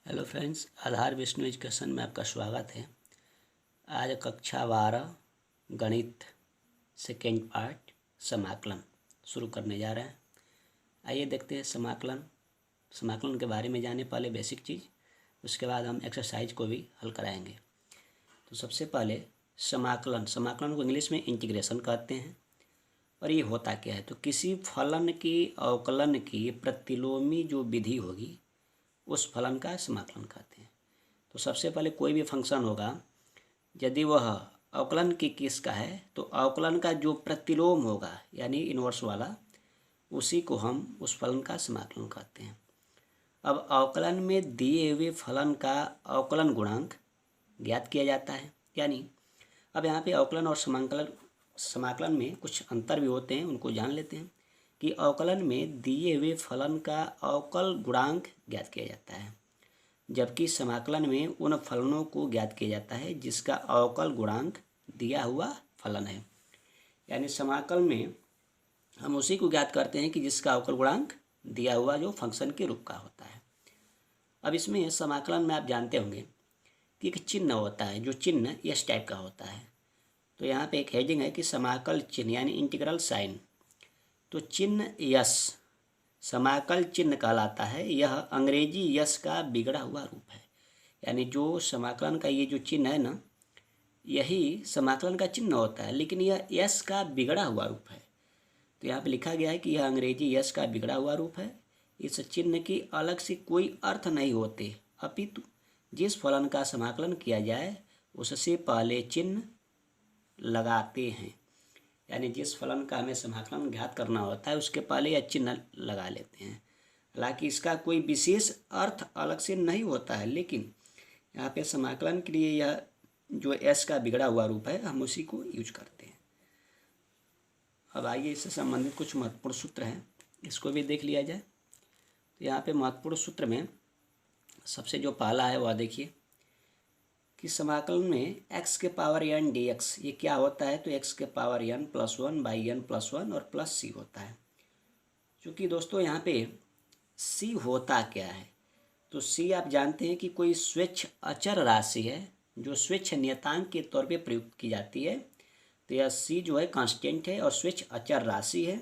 Hello friends, आधार Vishnu education में आपका स्वागत है। आज कक्षा 12 गणित सेकेंड पार्ट समाकलन शुरू करने जा रहे हैं। आइए देखते हैं समाकलन के बारे में जाने पहले बेसिक चीज़, उसके बाद हम एक्सरसाइज को भी हल कराएंगे। तो सबसे पहले समाकलन को इंग्लिश में इंटीग्रेशन कहते हैं। और ये होता क्या है, तो किसी फलन की अवकलन की प्रतिलोमी जो विधि होगी उस फलन का समाकलन कहते हैं। तो सबसे पहले कोई भी फंक्शन होगा, यदि वह अवकलन की किसका है तो अवकलन का जो प्रतिलोम होगा यानी इन्वर्स वाला, उसी को हम उस फलन का समाकलन कहते हैं। अब अवकलन में दिए हुए फलन का अवकलन गुणांक ज्ञात किया जाता है। यानी अब यहाँ पे अवकलन और समाकलन में कुछ अंतर भी होते हैं, उनको जान लेते हैं कि अवकलन में दिए हुए फलन का अवकल गुणांक ज्ञात किया जाता है, जबकि समाकलन में उन फलनों को ज्ञात किया जाता है जिसका अवकल गुणांक दिया हुआ फलन है। यानी समाकल में हम उसी को ज्ञात करते हैं कि जिसका अवकल गुणांक दिया हुआ जो फंक्शन के रूप का होता है। अब इसमें समाकलन में आप जानते होंगे कि एक चिन्ह होता है, जो चिन्ह इस टाइप का होता है। तो यहाँ पे एक हेडिंग है कि समाकल चिन्ह यानी इंटीग्रल साइन। तो चिन्ह यस समाकल चिन्ह कहलाता है। यह अंग्रेजी यस का बिगड़ा हुआ रूप है। यानी जो समाकलन का ये जो चिन्ह है ना, यही समाकलन का चिन्ह होता है, लेकिन यह यस का बिगड़ा हुआ रूप है। तो यहाँ पे लिखा गया है कि यह अंग्रेजी यस का बिगड़ा हुआ रूप है। इस चिन्ह की अलग से कोई अर्थ नहीं होते, अपितु जिस फलन का समाकलन किया जाए उससे पहले चिन्ह लगाते हैं। यानी जिस फलन का हमें समाकलन ज्ञात करना होता है उसके पहले यह चिन्ह लगा लेते हैं। हालांकि इसका कोई विशेष अर्थ अलग से नहीं होता है, लेकिन यहाँ पे समाकलन के लिए यह जो एस का बिगड़ा हुआ रूप है हम उसी को यूज करते हैं। अब आइए इससे संबंधित कुछ महत्वपूर्ण सूत्र हैं, इसको भी देख लिया जाए। तो यहाँ पे महत्वपूर्ण सूत्र में सबसे जो पहला है वह देखिए कि समाकलन में x के पावर n dx ये क्या होता है, तो x के power n plus 1 by n plus 1 और प्लस c होता है। क्योंकि दोस्तों यहाँ पे c होता क्या है, तो c आप जानते हैं कि कोई स्वेच्छ अचर राशि है जो स्वेच्छ नियतांक के तौर पे प्रयुक्त की जाती है। तो यह c जो है कांस्टेंट है और स्वेच्छ अचर राशि है,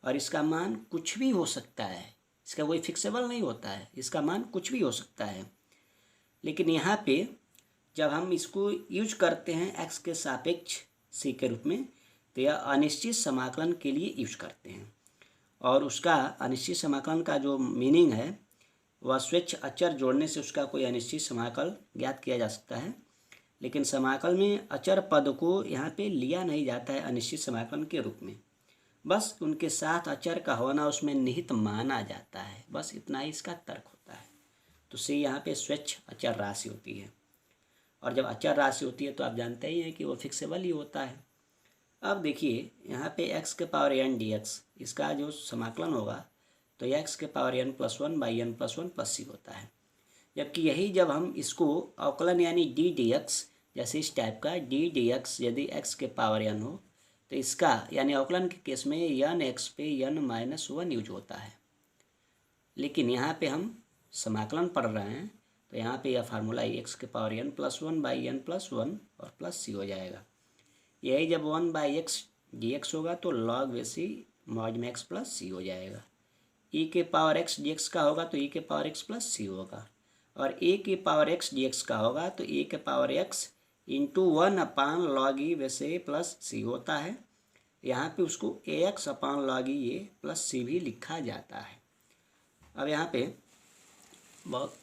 और इसका मान कुछ भी हो सकता है, इसका कोई फिक्सेबल नहीं होता है, इसका मान कुछ भी हो सकता है। लेकिन यहाँ पे जब हम इसको यूज करते हैं x के सापेक्ष c के रूप में, तो यह अनिश्चित समाकलन के लिए यूज करते हैं। और उसका अनिश्चित समाकलन का जो मीनिंग है वह स्वेच्छ अचर जोड़ने से उसका कोई अनिश्चित समाकल ज्ञात किया जा सकता है। लेकिन समाकल में अचर पद को यहाँ पे लिया नहीं जाता है अनिश्चित समाकलन के रूप में, बस उनके साथ अचर का होना उसमें निहित माना जाता है, बस इतना ही इसका तर्क होता है। तो c यहाँ पे स्वेच्छ अचर राशि होती है, और जब अचर राशि होती है तो आप जानते ही हैं कि वो फिक्सेबल ही होता है। अब देखिए यहाँ पे x के पावर n dx इसका जो समाकलन होगा तो x के power n plus 1 by n plus 1 plus c होता है। जबकि यही जब हम इसको अवकलन यानी d dx, जैसे इस टाइप का d dx यदि x के पावर n हो तो इसका यानी अवकलन के केस में n x पे n माइनस 1 यूज होता है। लेकिन यहाँ पे हम समाकलन पढ़ रहे हैं तो यहाँ पे यह फार्मूला x के power n plus 1 by n plus 1 और प्लस c हो जाएगा। यही जब 1 बाई x dx होगा तो log वैसी मॉड में x प्लस c हो जाएगा। e के पावर x dx का होगा तो e के पावर x प्लस c होगा, और a के पावर x dx का होगा तो a के पावर x इंटू 1 अपान लॉग ई वैसे प्लस c होता है। यहाँ पे उसको ax अपान लॉग ई ये प्लस c भी लिखा जाता है। अब यहाँ पे बहुत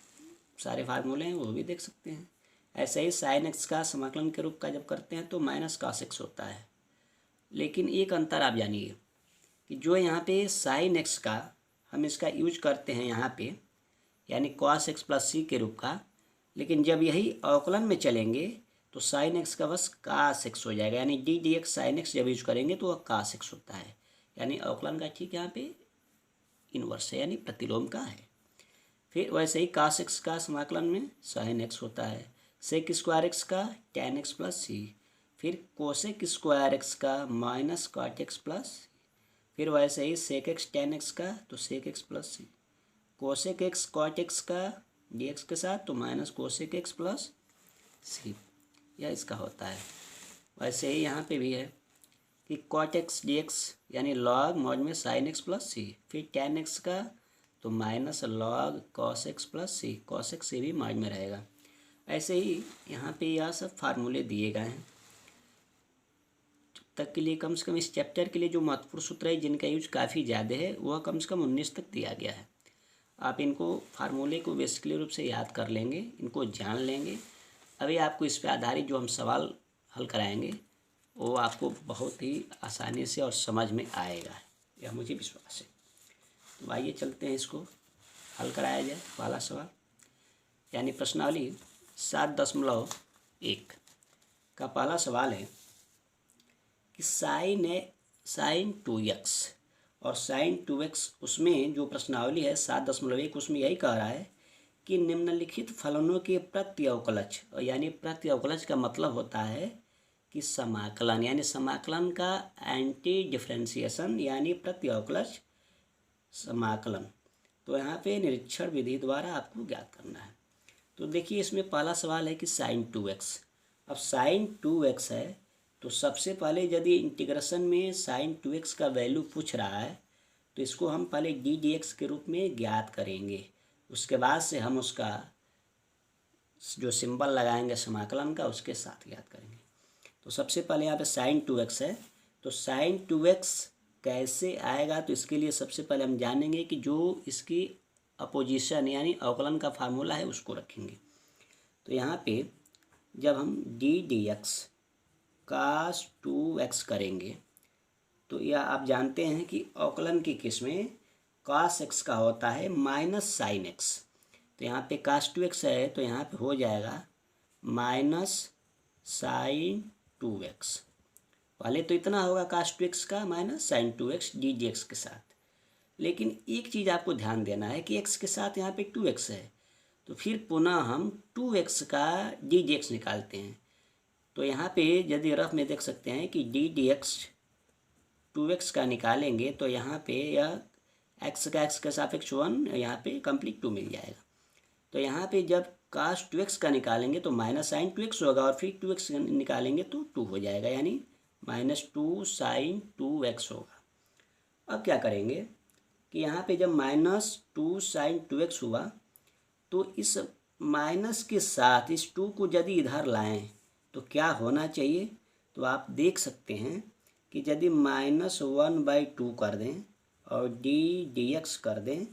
सारे फार्मूले हैं, वो भी देख सकते हैं। ऐसे ही साइन एक्स का समाकलन के रूप का जब करते हैं तो माइनस कॉस एक्स होता है। लेकिन एक अंतर आप जानिए कि जो यहाँ पे साइन एक्स का हम इसका यूज करते हैं यहाँ पे यानी कॉस एक्स प्लस सी के रूप का, लेकिन जब यही अवकलन में चलेंगे तो साइन एक्स का बस कॉस एक्स हो जाएगा। यानी D D x sine x जब यूज करेंगे तो वह कॉस एक्स होता है। यानी अवकलन का ठीक यहाँ पे इनवर्स है यानी प्रतिलोम का है। फिर वैसे ही cos x का समाकलन में sin x होता है, sec स्क्वायर एक्स का tan x प्लस सी, फिर cosec स्क्वायर एक्स का minus cot x plus C, फिर वैसे ही sec x tan x का तो sec x प्लस सी, cosec x cot x का डी एक्स के साथ, तो माइनस कोसेक एक्स प्लस सी, यह इसका होता है। वैसे ही यहाँ पे भी है कि कॉट एक्स डी एक्स यानी लॉग मॉड में साइन एक्स प्लस सी, फिर टैन एक्स का तो minus log cos X plus C, cos X से भी मॉड में रहेगा। ऐसे ही यहाँ पे यह सब फार्मूले दिए गए हैं। तक के लिए कम से कम इस चैप्टर के लिए जो महत्वपूर्ण सूत्र है जिनका यूज काफ़ी ज़्यादा है वह कम से कम 19 तक दिया गया है। आप इनको फार्मूले को बेसिकली रूप से याद कर लेंगे, इनको जान लेंगे। अभी आपको इस पर आधारित जो हम सवाल हल कराएंगे वो आपको बहुत ही आसानी से और समझ में आएगा, यह मुझे विश्वास है। तो आइए चलते हैं, इसको हल कराया जाए। पहला सवाल यानी प्रश्नावली 7.1 का पहला सवाल है कि साइन 2x और साइन 2x, उसमें जो प्रश्नावली है 7.1 उसमें यही कह रहा है कि निम्नलिखित फलनों के प्रत्यवकलज, यानी प्रत्यवकलज का मतलब होता है कि समाकलन, यानी समाकलन का एंटी डिफरेंशिएशन यानी प्रत्यवकलज समाकलन। तो यहाँ पे निरीक्षण विधि द्वारा आपको ज्ञात करना है। तो देखिए इसमें पहला सवाल है कि साइन 2x। अब साइन 2x है तो सबसे पहले यदि इंटीग्रेशन में साइन 2x का वैल्यू पूछ रहा है तो इसको हम पहले डी डी एक्स के रूप में ज्ञात करेंगे। उसके बाद से हम उसका जो सिंबल लगाएंगे समाकलन का उसके साथ ज्ञात करेंगे। तो सबसे पहले यहाँ पे साइन 2x है, तो साइन 2x कैसे आएगा, तो इसके लिए सबसे पहले हम जानेंगे कि जो इसकी अपोजिशन यानी अवकलन का फार्मूला है उसको रखेंगे। तो यहाँ पे जब हम D D x cos 2x करेंगे तो यह आप जानते हैं कि अवकलन की केस में cos x का होता है माइनस साइन x। तो यहाँ पे cos 2x है तो यहाँ पे हो जाएगा माइनस साइन 2x। पहले तो इतना होगा cos 2x का minus sine 2x D D X के साथ। लेकिन एक चीज़ आपको ध्यान देना है कि x के साथ यहाँ पे 2x है, तो फिर पुनः हम 2x का डी डी एक्स निकालते हैं। तो यहाँ पे यदि रफ में देख सकते हैं कि डी डी एक्स 2x का निकालेंगे तो यहाँ पे यह x का x के सापेक्ष 1, यहाँ पे कंप्लीट 2 मिल जाएगा। तो यहाँ पे जब cos 2x का निकालेंगे तो माइनस साइन 2x होगा और फिर 2x निकालेंगे तो 2 हो जाएगा, यानी माइनस 2 साइन 2x होगा। अब क्या करेंगे कि यहाँ पे जब माइनस 2 साइन 2x हुआ तो इस माइनस के साथ इस 2 को यदि इधर लाएं तो क्या होना चाहिए, तो आप देख सकते हैं कि यदि माइनस 1/2 कर दें और डी डी एक्स कर दें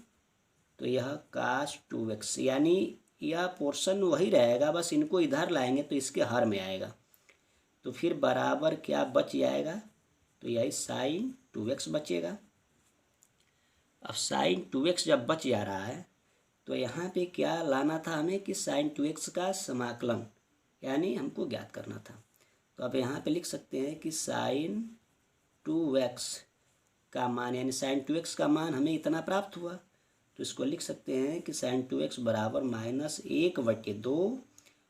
तो यह cos 2x, यानी यह पोर्शन वही रहेगा, बस इनको इधर लाएंगे तो इसके हर में आएगा। तो फिर बराबर क्या बच जाएगा, तो यही साइन 2x बचेगा। अब साइन 2x जब बच जा रहा है तो यहाँ पे क्या लाना था हमें कि साइन 2x का समाकलन यानी हमको ज्ञात करना था। तो अब यहाँ पे लिख सकते हैं कि साइन 2x का मान यानी साइन 2x का मान हमें इतना प्राप्त हुआ, तो इसको लिख सकते हैं कि साइन 2x बराबर माइनस 1/2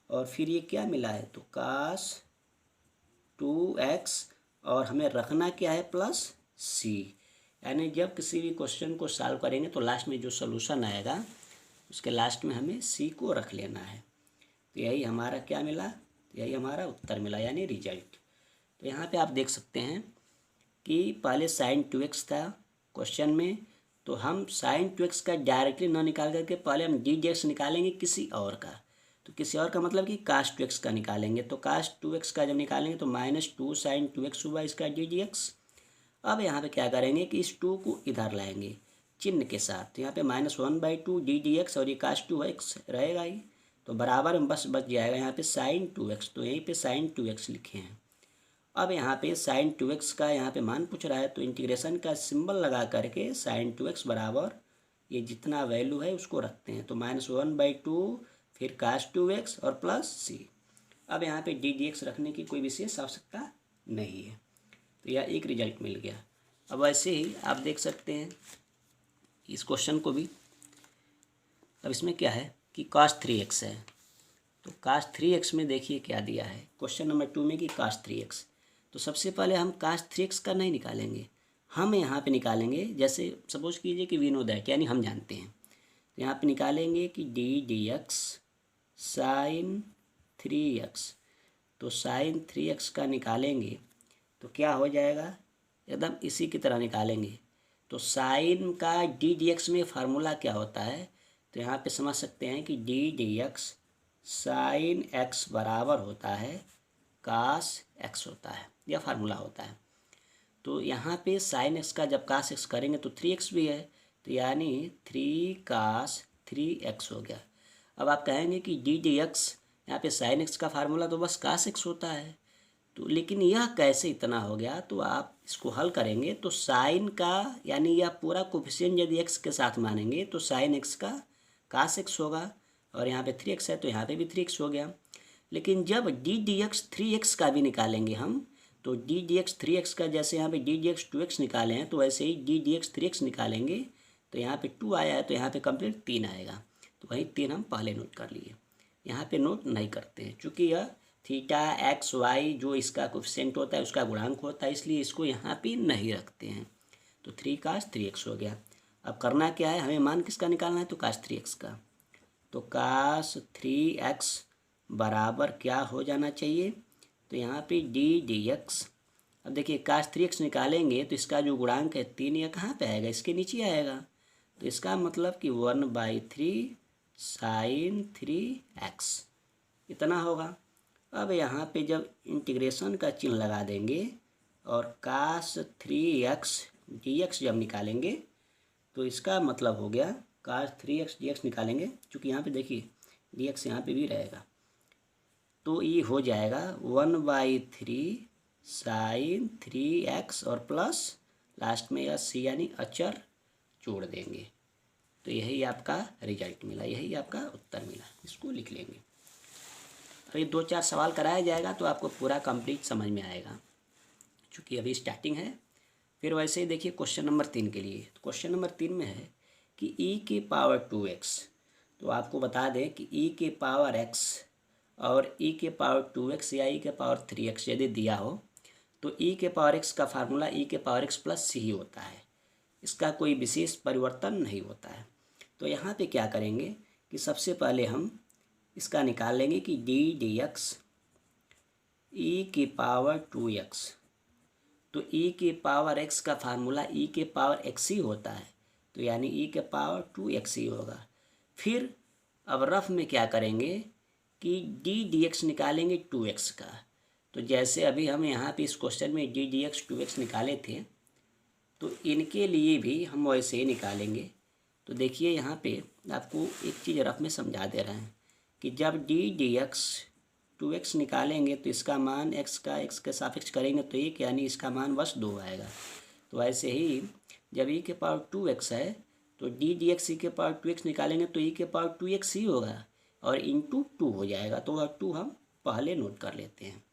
और फिर ये क्या मिला है तो cos 2x और हमें रखना क्या है प्लस c। यानी जब किसी भी क्वेश्चन को सॉल्व करेंगे तो लास्ट में जो सॉल्यूशन आएगा उसके लास्ट में हमें c को रख लेना है। तो यही हमारा क्या मिला, तो यही हमारा उत्तर मिला यानी रिजल्ट। तो यहाँ पे आप देख सकते हैं कि पहले साइन 2x था क्वेश्चन में, तो हम साइन 2x का डायरेक्टली ना निकाल करके पहले हम डी डी एक्स निकालेंगे किसी और का। तो किसी और का मतलब कि cos 2x का निकालेंगे। तो cos 2x का जब निकालेंगे तो माइनस 2 साइन 2x हुआ इसका डी डी एक्स। अब यहाँ पे क्या करेंगे कि इस 2 को इधर लाएंगे चिन्ह के साथ, तो यहाँ पे माइनस 1/2 डी डी एक्स और ये cos 2x रहेगा ही, तो बराबर में बस बच जाएगा यहाँ पे साइन 2x। तो यहीं पे साइन 2x लिखे हैं। अब यहाँ पे साइन 2x का यहाँ पे मान पूछ रहा है तो इंटीग्रेशन का सिंबल लगा करके साइन 2x बराबर ये जितना वैल्यू है उसको रखते हैं। तो माइनस 1/2 फिर cos 2x और प्लस c। अब यहाँ पे डी डी एक्स रखने की कोई विशेष आवश्यकता नहीं है। तो यह एक रिजल्ट मिल गया। अब ऐसे ही आप देख सकते हैं इस क्वेश्चन को भी। अब इसमें क्या है कि cos 3x है, तो cos 3x में देखिए क्या दिया है क्वेश्चन नंबर 2 में कि cos 3x। तो सबसे पहले हम cos 3x का नहीं निकालेंगे, हम यहाँ पे निकालेंगे। जैसे सपोज कीजिए कि वी नो दैट यानी हम जानते हैं तो यहाँ पे निकालेंगे कि d/dx साइन 3x। तो साइन 3x का निकालेंगे तो क्या हो जाएगा, एकदम इसी की तरह निकालेंगे। तो साइन का d/dx में फार्मूला क्या होता है, तो यहाँ पे समझ सकते हैं कि d/dx साइन x बराबर होता है कास x होता है, यह फार्मूला होता है। तो यहाँ पे साइन x का जब कास x करेंगे तो 3x भी है, तो यानी 3 कास 3x हो गया। अब आप कहेंगे कि d/dx यहाँ पे साइन x का फार्मूला तो बस कास x होता है, तो लेकिन यह कैसे इतना हो गया। तो आप इसको हल करेंगे तो साइन का यानी यह पूरा कोफिशिएंट यदि x के साथ मानेंगे तो साइन x का कास x होगा, और यहाँ पे 3x है तो यहाँ पे भी 3x हो गया। लेकिन जब d/dx 3x का भी निकालेंगे हम, तो d/dx 3x का जैसे यहाँ पे d/dx 2x निकाले हैं तो वैसे ही d/dx 3x निकालेंगे, तो यहाँ पे 2 आया है तो यहाँ पे कंप्लीट 3 आएगा। तो वही 3 हम पहले नोट कर लिए, यहाँ पे नोट नहीं करते हैं चूँकि यह थीटा एक्स वाई जो इसका कोफिशिएंट होता है उसका गुणांक होता है, इसलिए इसको यहाँ पे नहीं रखते हैं। तो 3 कास 3x हो गया। अब करना क्या है, हमें मान किसका निकालना है, तो कास 3x का। तो कास 3x बराबर क्या हो जाना चाहिए, तो यहाँ पे d/dx। अब देखिए कास 3x निकालेंगे तो इसका जो गुणांक है 3, यह कहाँ पे आएगा, इसके नीचे आएगा। तो इसका मतलब कि 1/3 साइन 3x इतना होगा। अब यहाँ पे जब इंटीग्रेशन का चिन्ह लगा देंगे और कास 3x dx जब निकालेंगे तो इसका मतलब हो गया कास 3x dx निकालेंगे, चूँकि यहाँ पे देखिए dx यहाँ पे भी रहेगा, तो ये हो जाएगा 1/3 साइन 3x और प्लस लास्ट में यह c यानी अचर जोड़ देंगे। तो यही आपका रिजल्ट मिला, यही आपका उत्तर मिला, इसको लिख लेंगे। तो ये 2-4 सवाल कराया जाएगा तो आपको पूरा कंप्लीट समझ में आएगा, चूँकि अभी स्टार्टिंग है। फिर वैसे ही देखिए क्वेश्चन नंबर 3 के लिए। तो क्वेश्चन नंबर 3 में है कि e के पावर 2x। तो आपको बता दें कि e के पावर x और e के पावर 2x या e के पावर 3x यदि दिया हो तो e के पावर x का फार्मूला e के पावर x प्लस c ही होता है, इसका कोई विशेष परिवर्तन नहीं होता है। तो यहाँ पे क्या करेंगे कि सबसे पहले हम इसका निकाल लेंगे कि d/dx e के पावर 2x। तो e के पावर x का फार्मूला e के पावर x ही होता है, तो यानी e के पावर 2x ही होगा। फिर अब रफ में क्या करेंगे कि d/dx निकालेंगे 2x का। तो जैसे अभी हम यहाँ पे इस क्वेश्चन में d/dx 2x निकाले थे तो इनके लिए भी हम वैसे ही निकालेंगे। तो देखिए यहाँ पे आपको एक चीज़ रफ में समझा दे रहे हैं कि जब d/dx 2x निकालेंगे तो इसका मान x का x के सापेक्ष करेंगे तो 1 यानी इसका मान बस 2 आएगा। तो ऐसे ही जब e के पावर 2x है तो d/dx e के पावर 2x निकालेंगे तो e के पावर 2x ही होगा और इंटू 2 हो जाएगा। तो वह 2 हम पहले नोट कर लेते हैं।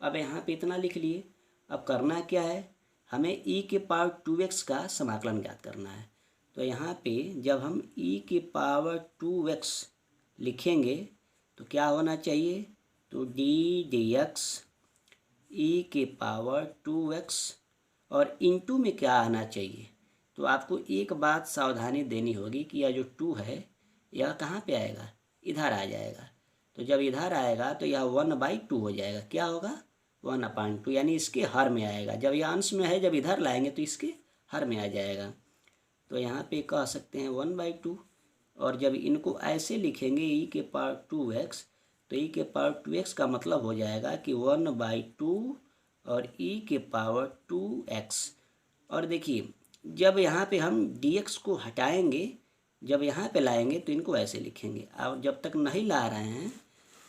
अब यहाँ पे इतना लिख लिए। अब करना क्या है, हमें e के पावर 2x का समाकलन ज्ञात करना है। तो यहाँ पे जब हम e के पावर 2x लिखेंगे तो क्या होना चाहिए, तो d/dx e के पावर 2x और इंटू में क्या आना चाहिए। तो आपको एक बात सावधानी देनी होगी कि यह जो 2 है यह कहाँ पे आएगा, इधर आ जाएगा। तो जब इधर आएगा तो यह 1/2 हो जाएगा, क्या होगा 1/2, यानी इसके हर में आएगा। जब यह अंश में है जब इधर लाएंगे तो इसके हर में आ जाएगा। तो यहाँ पे कह सकते हैं 1/2। और जब इनको ऐसे लिखेंगे e के पावर 2x तो e के पावर 2x का मतलब हो जाएगा कि 1/2 और e के पावर 2x। और देखिए जब यहाँ पे हम dx को हटाएंगे, जब यहाँ पे लाएंगे तो इनको ऐसे लिखेंगे। अब जब तक नहीं ला रहे हैं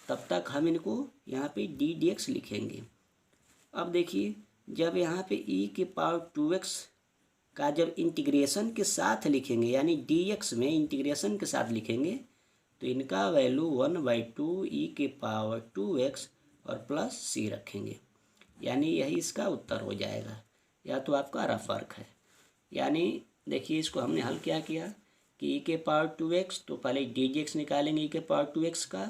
तब तक हम इनको यहाँ पे d/dx लिखेंगे। अब देखिए जब यहाँ पे e के पावर 2x का जब इंटीग्रेशन के साथ लिखेंगे यानी dx में इंटीग्रेशन के साथ लिखेंगे तो इनका वैल्यू 1/2 e के पावर 2x और प्लस c रखेंगे, यानी यही इसका उत्तर हो जाएगा। या तो आपका रफ वर्क है, यानी देखिए इसको हमने हल क्या किया कि e के पावर 2x, तो पहले d/dx निकालेंगे e के पावर 2x का,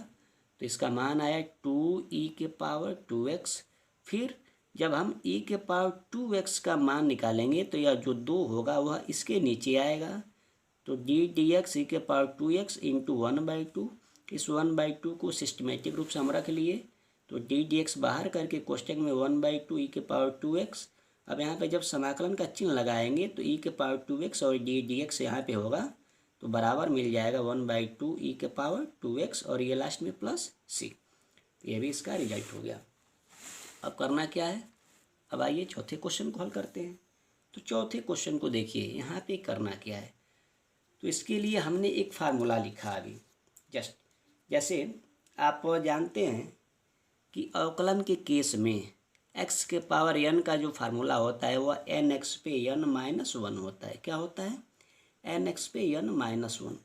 तो इसका मान आया 2e के पावर 2x। फिर जब हम e के पावर 2x का मान निकालेंगे तो यह जो 2 होगा वह इसके नीचे आएगा, तो d/2x इंटू 1/2, इस 1/2 को सिस्टमेटिक रूप से हम रख लिए, तो d/2 बाहर करके कोष्टक में 1/2 अब यहाँ पे जब समाकलन का चिन्ह लगाएंगे तो e⁻2x और d/2 यहाँ पे होगा, तो बराबर मिल जाएगा 1/2 और ये लास्ट में प्लस c। ये भी इसका रिजल्ट हो गया। अब करना क्या है, अब आइए चौथे क्वेश्चन को हल करते हैं। तो चौथे क्वेश्चन को देखिए, यहाँ पे करना क्या है, तो इसके लिए हमने एक फार्मूला लिखा अभी जस्ट। जैसे आप जानते हैं कि अवकलन के केस में x के पावर n का जो फार्मूला होता है वह nx पे n माइनस 1 होता है। क्या होता है, nx पे n माइनस 1।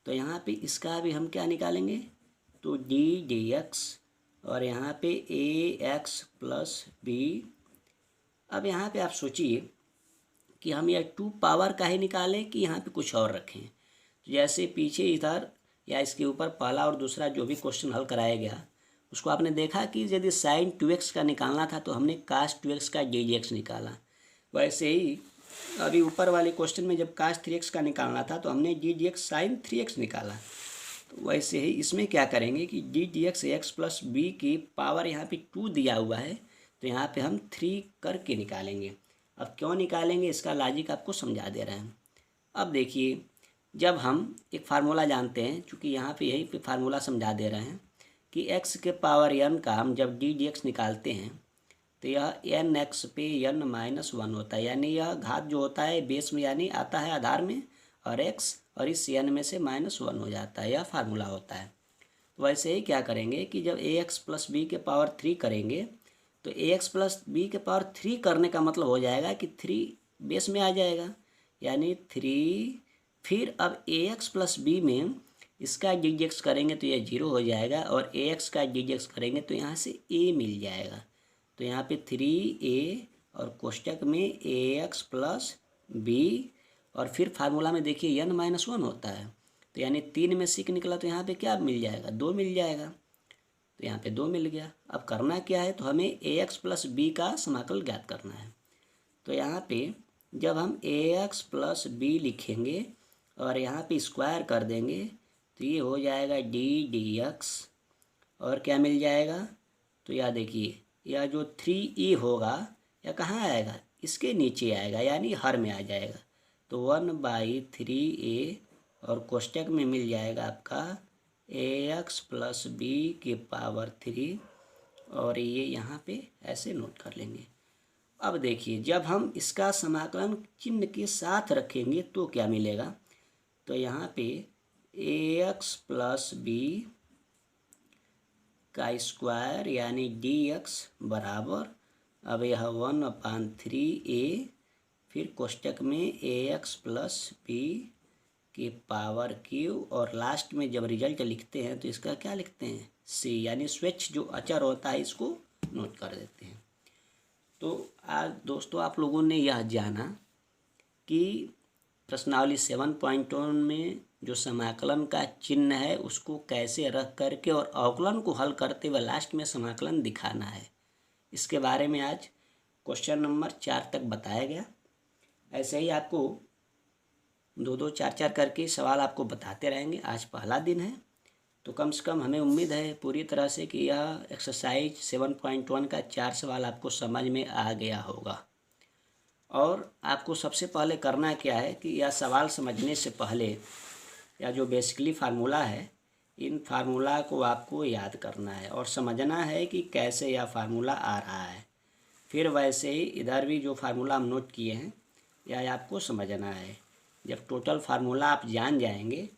तो यहाँ पे इसका भी हम क्या निकालेंगे, तो d/dx और यहाँ पे ax प्लस b। अब यहाँ पे आप सोचिए कि हम यह 2 पावर का ही निकालें कि यहाँ पे कुछ और रखें। तो जैसे पीछे इधर या इसके ऊपर पहला और दूसरा जो भी क्वेश्चन हल कराया गया उसको आपने देखा कि यदि sin 2x का निकालना था तो हमने cos 2x का d/dx निकाला। वैसे ही अभी ऊपर वाले क्वेश्चन में जब cos 3x का निकालना था तो हमने d/dx sin 3x निकाला। तो वैसे ही इसमें क्या करेंगे कि d/dx x प्लस b की पावर यहाँ पे 2 दिया हुआ है, तो यहाँ पे हम 3 करके निकालेंगे। अब क्यों निकालेंगे इसका लॉजिक आपको समझा दे रहे हैं। अब देखिए, जब हम एक फार्मूला जानते हैं, चूँकि यहाँ पे यही पे फार्मूला समझा दे रहे हैं कि x के पावर n का हम जब d/dx निकालते हैं तो यह nx पे n माइनस 1 होता है, यानी यह घात जो होता है बेस में यानी आता है आधार में, और x और इस n में से -1 हो जाता है, यह फार्मूला होता है। तो वैसे ही क्या करेंगे कि जब ax प्लस b के पावर 3 करेंगे तो ax प्लस b के पावर 3 करने का मतलब हो जाएगा कि 3 बेस में आ जाएगा, यानी 3। फिर अब ax प्लस b में इसका d/dx करेंगे तो यह 0 हो जाएगा, और ax का d/dx करेंगे तो यहाँ से a मिल जाएगा। तो यहाँ पे 3a और कोष्टक में ax प्लस b, और फिर फार्मूला में देखिए n माइनस 1 होता है, तो यानी 3 में सीक निकला तो यहाँ पे क्या मिल जाएगा, 2 मिल जाएगा। तो यहाँ पे 2 मिल गया। अब करना क्या है, तो हमें ax प्लस b का समाकल ज्ञात करना है। तो यहाँ पे जब हम ax प्लस b लिखेंगे और यहाँ पे स्क्वायर कर देंगे तो ये हो जाएगा d/dx, और क्या मिल जाएगा, तो यह देखिए यह जो 3e होगा यह कहाँ आएगा, इसके नीचे आएगा, यानी हर में आ जाएगा। तो 1/3a और कोष्टक में मिल जाएगा आपका ax प्लस b के पावर 3, और ये यहाँ पे ऐसे नोट कर लेंगे। अब देखिए, जब हम इसका समाकलन चिन्ह के साथ रखेंगे तो क्या मिलेगा, तो यहाँ पे ax प्लस b का स्क्वायर यानी dx बराबर, अब यह 1/3a, फिर कोष्टक में ax प्लस b के पावर q, और लास्ट में जब रिजल्ट लिखते हैं तो इसका क्या लिखते हैं, c, यानी स्वेच्छ जो अचर होता है इसको नोट कर देते हैं। तो आज दोस्तों आप लोगों ने यह जाना कि प्रश्नावली 7.1 में जो समाकलन का चिन्ह है उसको कैसे रख करके और अवकलन को हल करते हुए लास्ट में समाकलन दिखाना है, इसके बारे में आज क्वेश्चन नंबर 4 तक बताया गया। ऐसे ही आपको 2-2, 4-4 करके सवाल आपको बताते रहेंगे। आज पहला दिन है, तो कम से कम हमें उम्मीद है पूरी तरह से कि यह एक्सरसाइज 7.1 का 4 सवाल आपको समझ में आ गया होगा। और आपको सबसे पहले करना क्या है कि यह सवाल समझने से पहले या जो बेसिकली फार्मूला है, इन फार्मूला को आपको याद करना है और समझना है कि कैसे यह फार्मूला आ रहा है। फिर वैसे ही इधर भी जो फार्मूला हम नोट किए हैं यह आपको समझना है। जब टोटल फार्मूला आप जान जाएंगे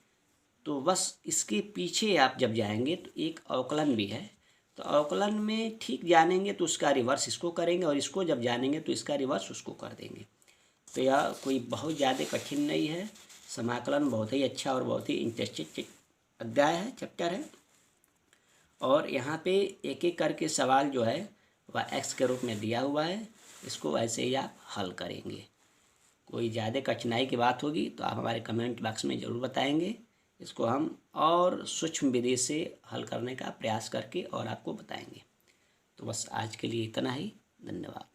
तो बस इसके पीछे आप जब जाएंगे तो एक अवकलन भी है, तो अवकलन में ठीक जानेंगे तो उसका रिवर्स इसको करेंगे, और इसको जब जानेंगे तो इसका रिवर्स उसको कर देंगे। तो यह कोई बहुत ज़्यादा कठिन नहीं है। समाकलन बहुत ही अच्छा और बहुत ही इंटरेस्टिंग अध्याय है, चैप्टर है। और यहाँ पे एक एक करके सवाल जो है वह एक्स के रूप में दिया हुआ है, इसको ऐसे ही आप हल करेंगे। कोई ज़्यादा कठिनाई की बात होगी तो आप हमारे कमेंट बॉक्स में ज़रूर बताएंगे, इसको हम और सूक्ष्म विधि से हल करने का प्रयास करके और आपको बताएंगे। तो बस आज के लिए इतना ही, धन्यवाद।